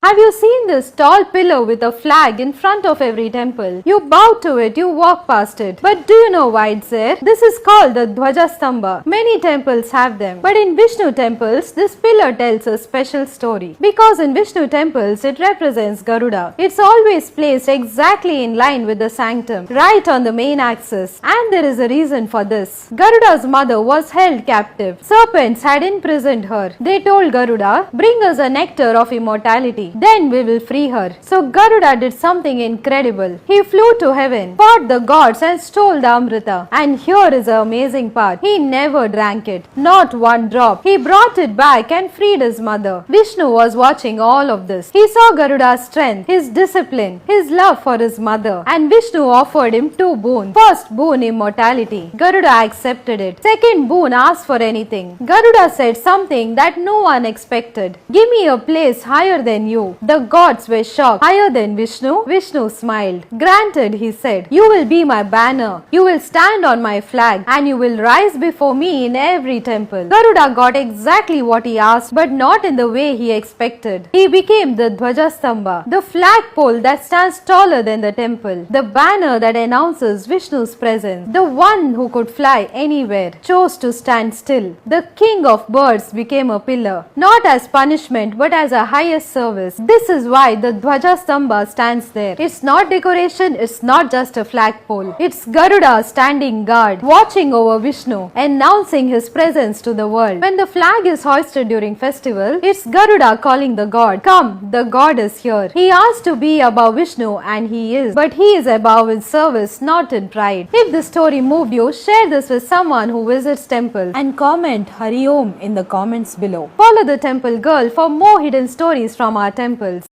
Have you seen this tall pillar with a flag in front of every temple? You bow to it, you walk past it. But do you know why it's there? This is called the Dvajastambha. Many temples have them. But in Vishnu temples, this pillar tells a special story. Because in Vishnu temples, it represents Garuda. It's always placed exactly in line with the sanctum, right on the main axis. And there is a reason for this. Garuda's mother was held captive. Serpents had imprisoned her. They told Garuda, "Bring us a nectar of immortality. Then we will free her." So Garuda did something incredible. He flew to heaven, fought the gods and stole the Amrita. And here is the amazing part. He never drank it. Not one drop. He brought it back and freed his mother. Vishnu was watching all of this. He saw Garuda's strength, his discipline, his love for his mother. And Vishnu offered him two boons. First boon, immortality. Garuda accepted it. Second boon, asked for anything. Garuda said something that no one expected. "Give me a place higher than you." The gods were shocked. Higher than Vishnu? Vishnu smiled. "Granted," he said. "You will be my banner. You will stand on my flag and you will rise before me in every temple." Garuda got exactly what he asked, but not in the way he expected. He became the Dvajastambha, the flagpole that stands taller than the temple, the banner that announces Vishnu's presence. The one who could fly anywhere chose to stand still. The king of birds became a pillar, not as punishment but as a highest service. This is why the Dvajastambha stands there. It's not decoration, it's not just a flagpole. It's Garuda standing guard, watching over Vishnu, announcing his presence to the world. When the flag is hoisted during festival, it's Garuda calling the god, "Come, the god is here." He asked to be above Vishnu and he is, but he is above in service, not in pride. If this story moved you, share this with someone who visits temple and comment Hari Om in the comments below. Follow the Temple Girl for more hidden stories from our temples.